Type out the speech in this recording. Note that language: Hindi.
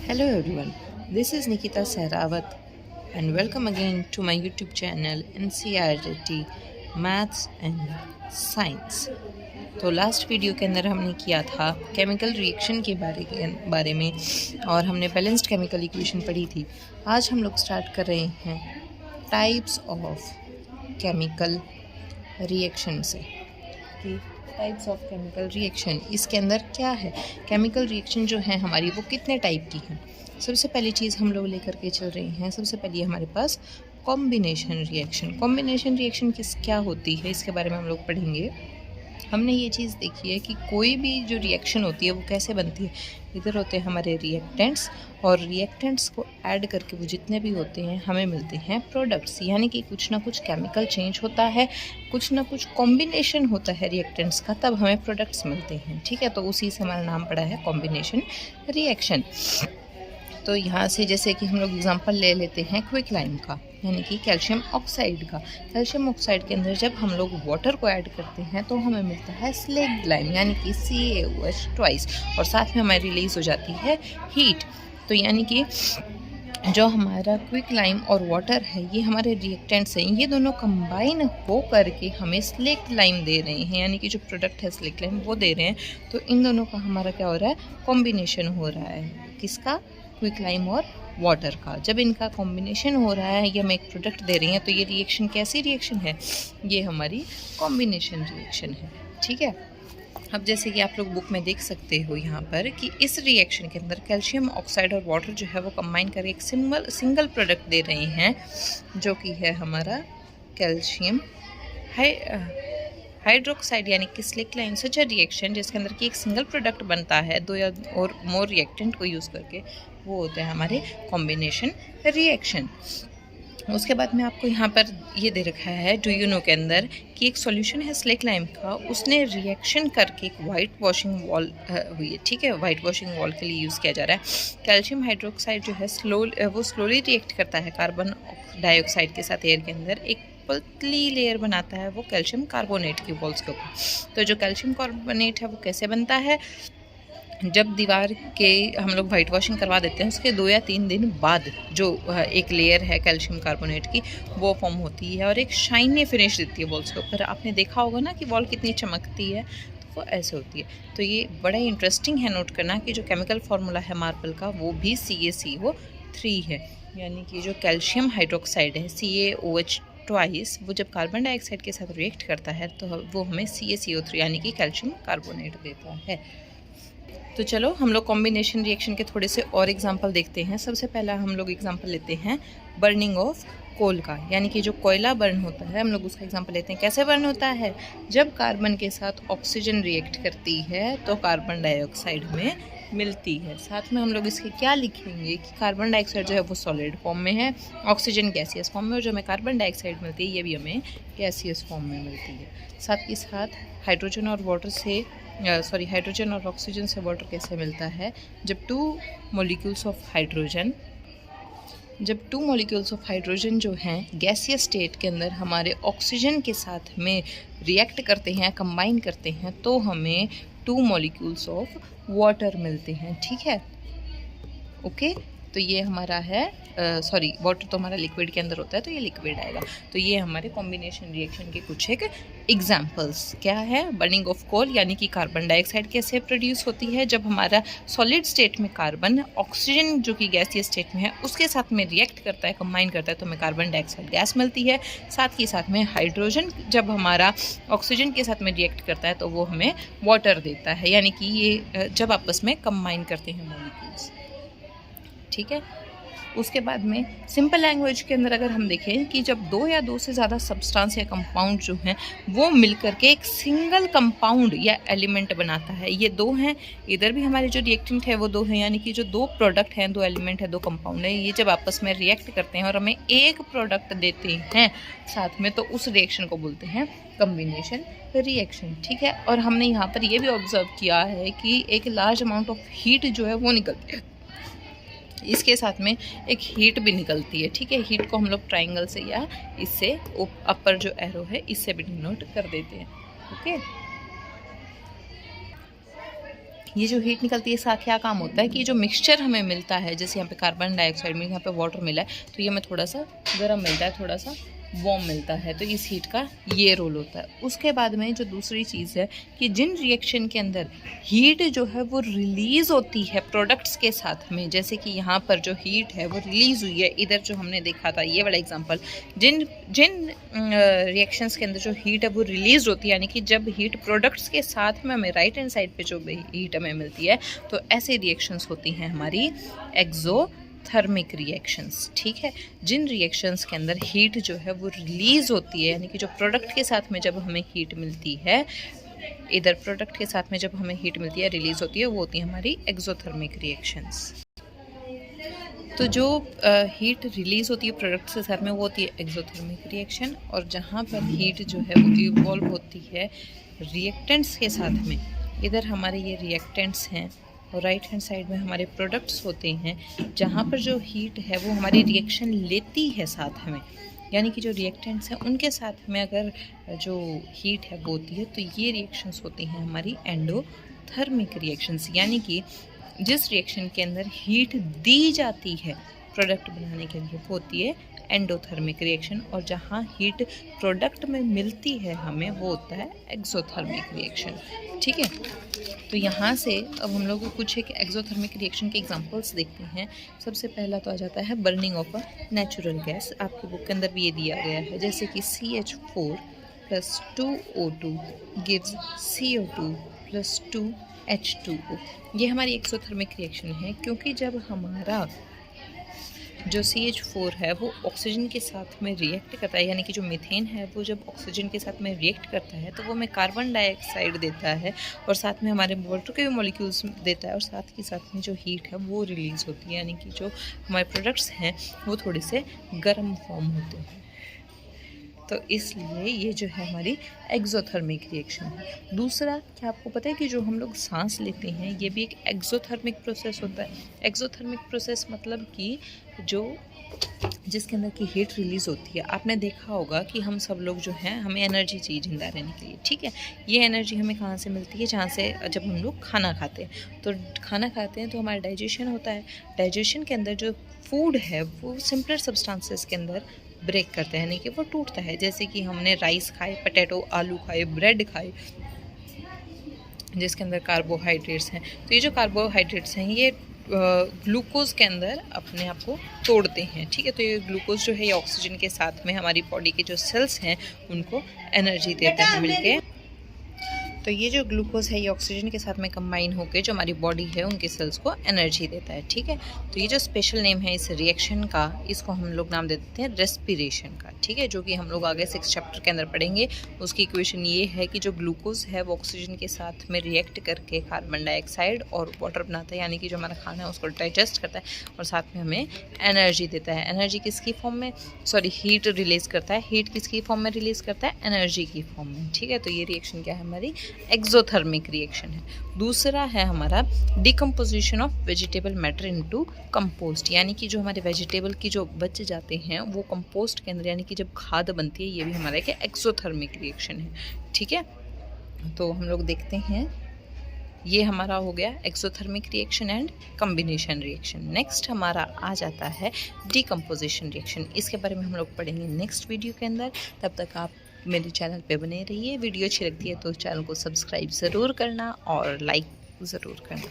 Hello everyone, this is Nikita Sehrawat and welcome again to my YouTube channel NCERT Maths and Science। तो लास्ट वीडियो के अंदर हमने किया था केमिकल रिएक्शन के बारे में और हमने बैलेंस्ड केमिकल इक्वेशन पढ़ी थी। आज हम लोग स्टार्ट कर रहे हैं टाइप्स ऑफ केमिकल रिएक्शन से कि टाइप्स ऑफ केमिकल रिएक्शन इसके अंदर क्या है, केमिकल रिएक्शन जो है हमारी वो कितने टाइप की हैं। सबसे पहली चीज़ हम लोग लेकर के चल रहे हैं, सबसे पहले हमारे पास कॉम्बिनेशन रिएक्शन। कॉम्बिनेशन रिएक्शन क्या होती है इसके बारे में हम लोग पढ़ेंगे। हमने ये चीज़ देखी है कि कोई भी जो रिएक्शन होती है वो कैसे बनती है। इधर होते हैं हमारे रिएक्टेंट्स और रिएक्टेंट्स को ऐड करके वो जितने भी होते हैं हमें मिलते हैं प्रोडक्ट्स, यानी कि कुछ ना कुछ केमिकल चेंज होता है, कुछ ना कुछ कॉम्बिनेशन होता है रिएक्टेंट्स का, तब हमें प्रोडक्ट्स मिलते हैं। ठीक है, तो उसी से हमारा नाम पड़ा है कॉम्बिनेशन रिएक्शन। तो यहाँ से जैसे कि हम लोग एग्जांपल ले लेते हैं क्विक लाइम का, यानी कि कैल्शियम ऑक्साइड का। कैल्शियम ऑक्साइड के अंदर जब हम लोग वाटर को ऐड करते हैं तो हमें मिलता है स्लेक्ड लाइम, यानी कि CaOH ट्वाइस, और साथ में हमारी रिलीज हो जाती है हीट। तो यानी कि जो हमारा क्विक लाइम और वाटर है ये हमारे रिएक्टेंट्स हैं, ये दोनों कंबाइन हो करके हमें स्लेक्ड लाइम दे रहे हैं, यानी कि जो प्रोडक्ट है स्लेक्ड लाइम वो दे रहे हैं। तो इन दोनों का हमारा क्या हो रहा है, कॉम्बिनेशन हो रहा है। किसका? क्विक लाइम और वाटर का। जब इनका कॉम्बिनेशन हो रहा है, ये हमें एक प्रोडक्ट दे रही हैं, तो ये रिएक्शन कैसी रिएक्शन है, ये हमारी कॉम्बिनेशन रिएक्शन है। ठीक है, अब जैसे कि आप लोग बुक में देख सकते हो यहाँ पर कि इस रिएक्शन के अंदर कैल्शियम ऑक्साइड और वाटर जो है वो कंबाइन करके एक सिंगल प्रोडक्ट दे रहे हैं, जो कि है हमारा कैल्शियम हाइड्रोक्साइड, यानी कि slaked lime. Such a reaction जिसके अंदर कि एक सिंगल प्रोडक्ट बनता है दो या और मोर रिएक्टेंट को यूज़ करके, वो होते हैं हमारे कॉम्बिनेशन रिएक्शन। उसके बाद में आपको यहाँ पर ये दे रखा है डू यू नो के अंदर कि एक सॉल्यूशन है स्लेक्ड लाइम का, उसने रिएक्शन करके एक वाइट वॉशिंग वॉल हुई है। ठीक है, वाइट वॉशिंग वॉल के लिए यूज़ किया जा रहा है। कैल्शियम हाइड्रोक्साइड जो है वो स्लोली रिएक्ट करता है कार्बन डाइऑक्साइड के साथ एयर के अंदर, एक पतली लेयर बनाता है वो कैल्शियम कार्बोनेट की वॉल्स के ऊपर। तो जो कैल्शियम कार्बोनेट है वो कैसे बनता है, जब दीवार के हम लोग वाइट वॉशिंग करवा देते हैं उसके 2 या 3 दिन बाद जो एक लेयर है कैल्शियम कार्बोनेट की वो फॉर्म होती है और एक शाइनी फिनिश देती है वॉल्स के ऊपर। आपने देखा होगा ना कि वॉल कितनी चमकती है, तो वो ऐसे होती है। तो ये बड़ा ही इंटरेस्टिंग है नोट करना कि जो केमिकल फार्मूला है मार्बल का वो भी CaCO3 है, यानी कि जो कैल्शियम हाइड्रोक्साइड है CaOH ट्वाइस, वो जब कार्बन डाइऑक्साइड के साथ रिएक्ट करता है तो वो हमें CaCO3 यानी कि कैल्शियम कार्बोनेट देता है। तो चलो हम लोग कॉम्बिनेशन रिएक्शन के थोड़े से और एग्जांपल देखते हैं। सबसे पहला हम लोग एग्जांपल लेते हैं बर्निंग ऑफ कोल का, यानी कि जो कोयला बर्न होता है हम लोग उसका एग्जांपल लेते हैं। कैसे बर्न होता है, जब कार्बन के साथ ऑक्सीजन रिएक्ट करती है तो कार्बन डाइऑक्साइड में मिलती है। साथ में हम लोग इसके क्या लिखेंगे कि कार्बन डाइऑक्साइड जो है वो सॉलिड फॉर्म में है, ऑक्सीजन गैसियस फॉर्म में, और जो हमें कार्बन डाइऑक्साइड मिलती है ये भी हमें गैसियस फॉर्म में मिलती है। साथ ही साथ हाइड्रोजन और वाटर से हाइड्रोजन और ऑक्सीजन से वाटर कैसे मिलता है, जब टू मॉलिक्यूल्स ऑफ हाइड्रोजन जो हैं गैसियस स्टेट के अंदर हमारे ऑक्सीजन के साथ में रिएक्ट करते हैं, कंबाइन करते हैं, तो हमें 2 मॉलिक्यूल्स ऑफ वाटर मिलते हैं। ठीक है, ओके। तो ये हमारा है वाटर तो हमारा लिक्विड के अंदर होता है, तो ये लिक्विड आएगा। तो ये हमारे कॉम्बिनेशन रिएक्शन के कुछ एक एग्जांपल्स क्या है। बर्निंग ऑफ कोल, यानी कि कार्बन डाइऑक्साइड कैसे प्रोड्यूस होती है, जब हमारा सॉलिड स्टेट में कार्बन ऑक्सीजन जो कि गैसीय स्टेट में है उसके साथ में रिएक्ट करता है, कंबाइन करता है, तो हमें कार्बन डाइऑक्साइड गैस मिलती है। साथ ही साथ में हाइड्रोजन जब हमारा ऑक्सीजन के साथ में रिएक्ट करता है तो वो हमें वाटर देता है, यानी कि ये जब आपस में कंबाइन करते हैं मॉलिक्यूल्स। ठीक है, उसके बाद में सिंपल लैंग्वेज के अंदर अगर हम देखें कि जब 2 या 2 से ज़्यादा सब्सटेंस या कंपाउंड जो हैं वो मिलकर के एक सिंगल कंपाउंड या एलिमेंट बनाता है। ये 2 हैं, इधर भी हमारे जो रिएक्टेंट है वो 2 हैं, यानी कि जो 2 प्रोडक्ट हैं, 2 एलिमेंट है, 2 कंपाउंड है, ये जब आपस में रिएक्ट करते हैं और हमें एक प्रोडक्ट देते हैं साथ में, तो उस रिएक्शन को बोलते हैं कॉम्बिनेशन रिएक्शन। ठीक है, और हमने यहाँ पर ये भी ऑब्जर्व किया है कि एक लार्ज अमाउंट ऑफ हीट जो है वो निकलती है, इसके साथ में एक हीट भी निकलती है। ठीक है, हीट को हम लोग ट्राइंगल से या इससे अपर जो एरो है इससे भी डिनोट कर देते हैं। ओके, ये जो हीट निकलती है इसका क्या काम होता है कि जो मिक्सचर हमें मिलता है, जैसे यहाँ पे कार्बन डाइऑक्साइड में, यहाँ पे वाटर मिला है, तो ये हमें थोड़ा सा गर्म मिलता है, थोड़ा सा वार्म मिलता है, तो इस हीट का ये रोल होता है। उसके बाद में जो दूसरी चीज़ है कि जिन रिएक्शन के अंदर हीट जो है वो रिलीज़ होती है प्रोडक्ट्स के साथ में, जैसे कि यहाँ पर जो हीट है वो रिलीज़ हुई है, इधर जो हमने देखा था ये वाला एग्जांपल, जिन रिएक्शंस के अंदर जो हीट है वो रिलीज़ होती है, यानी कि जब हीट प्रोडक्ट्स के साथ में हमें राइट हैंड साइड पे जो हीट हमें मिलती है, तो ऐसे रिएक्शंस होती हैं हमारी एक्सोथर्मिक रिएक्शंस। ठीक है, जिन रिएक्शंस के अंदर हीट जो है वो रिलीज़ होती है, यानी कि जो प्रोडक्ट के साथ में जब हमें हीट मिलती है, इधर प्रोडक्ट के साथ में जब हमें हीट मिलती है, रिलीज़ होती है, वो होती है हमारी एक्सोथर्मिक रिएक्शंस। तो जो हीट रिलीज़ होती है प्रोडक्ट के साथ में वो होती है एक्सोथर्मिक रिएक्शन, और जहाँ पर हीट जो है वो इवॉल्व होती है रिएक्टेंट्स के साथ में, इधर हमारे ये रिएक्टेंट्स हैं और राइट हैंड साइड में हमारे प्रोडक्ट्स होते हैं, जहाँ पर जो हीट है वो हमारी रिएक्शन लेती है साथ में, यानी कि जो रिएक्टेंट्स हैं उनके साथ में अगर जो हीट है वो होती है, तो ये रिएक्शंस होती हैं हमारी एंडोथर्मिक रिएक्शंस, यानी कि जिस रिएक्शन के अंदर हीट दी जाती है प्रोडक्ट बनाने के लिए वो होती है एंडोथर्मिक रिएक्शन, और जहाँ हीट प्रोडक्ट में मिलती है हमें वो होता है एक्सोथर्मिक रिएक्शन। ठीक है, तो यहाँ से अब हम लोग कुछ एक एक्सोथर्मिक रिएक्शन के एग्जांपल्स देखते हैं। सबसे पहला तो आ जाता है burning of a natural gas, आपकी बुक के अंदर भी ये दिया गया है, जैसे कि CH4 + 2O2 gives CO2 + 2H2O। ये हमारी एक्सोथर्मिक रिएक्शन है, क्योंकि जब हमारा जो CH4 है वो ऑक्सीजन के साथ में रिएक्ट करता है, यानी कि जो मीथेन है वो जब ऑक्सीजन के साथ में रिएक्ट करता है तो वो हमें कार्बन डाइऑक्साइड देता है, और साथ में हमारे वाटर के भी मॉलिक्यूल्स देता है, और साथ के साथ में जो हीट है वो रिलीज़ होती है, यानी कि जो हमारे प्रोडक्ट्स हैं वो थोड़े से गर्म फॉर्म होते हैं। तो इसलिए ये जो है हमारी एक्सोथर्मिक रिएक्शन है। दूसरा, क्या आपको पता है कि जो हम लोग सांस लेते हैं ये भी एक एक्सोथर्मिक प्रोसेस होता है। एक्सोथर्मिक प्रोसेस मतलब कि जो जिसके अंदर की हीट रिलीज़ होती है। आपने देखा होगा कि हम सब लोग जो हैं हमें एनर्जी चाहिए जिंदा रहने के लिए, ठीक है। ये एनर्जी हमें कहाँ से मिलती है? जहाँ से जब हम लोग खाना खाते हैं, तो खाना खाते हैं तो हमारा डाइजेशन होता है। डाइजेशन के अंदर जो फूड है वो सिंपलर सब्सटेंसेस के अंदर ब्रेक करता है, यानी कि वो टूटता है। जैसे कि हमने राइस खाए, पोटैटो आलू खाए, ब्रेड खाए, जिसके अंदर कार्बोहाइड्रेट्स हैं। तो ये जो कार्बोहाइड्रेट्स हैं ये ग्लूकोज के अंदर अपने आप को तोड़ते हैं, ठीक है। तो ये ग्लूकोज जो है ये ऑक्सीजन के साथ में हमारी बॉडी के जो सेल्स हैं उनको एनर्जी देते हैं मिलके। तो ये जो ग्लूकोज है ये ऑक्सीजन के साथ में कंबाइन होकर जो हमारी बॉडी है उनके सेल्स को एनर्जी देता है, ठीक है। तो ये जो स्पेशल नेम है इस रिएक्शन का, इसको हम लोग नाम दे देते हैं रेस्पिरेशन का, ठीक है, जो कि हम लोग आगे 6 चैप्टर के अंदर पढ़ेंगे। उसकी इक्वेशन ये है कि जो ग्लूकोज है वो ऑक्सीजन के साथ में रिएक्ट करके कार्बन डाइऑक्साइड और वाटर बनाता है, यानी कि जो हमारा खाना है उसको डाइजेस्ट करता है और साथ में हमें एनर्जी देता है। एनर्जी किसकी फॉर्म में, हीट रिलीज़ करता है। हीट किसकी फॉर्म में रिलीज़ करता है? एनर्जी की फॉर्म में, ठीक है। तो ये रिएक्शन क्या है? हमारी एक्सोथर्मिक रिएक्शन है। दूसरा है हमारा decomposition of vegetable matter into compost, यानी कि जो हमारे वेजिटेबल की जो बच जाते हैं वो कंपोस्ट के अंदर, यानी कि जब खाद बनती है, ये भी हमारा एक एक्सोथर्मिक रिएक्शन है, ठीक है। तो हम लोग देखते हैं, ये हमारा हो गया exothermic reaction and combination reaction. Next हमारा आ जाता है डिकम्पोजिशन रिएक्शन। इसके बारे में हम लोग पढ़ेंगे नेक्स्ट वीडियो के अंदर। तब तक आप मेरे चैनल पे बने रहिए। वीडियो अच्छी लगती है तो चैनल को सब्सक्राइब ज़रूर करना और लाइक ज़रूर करना।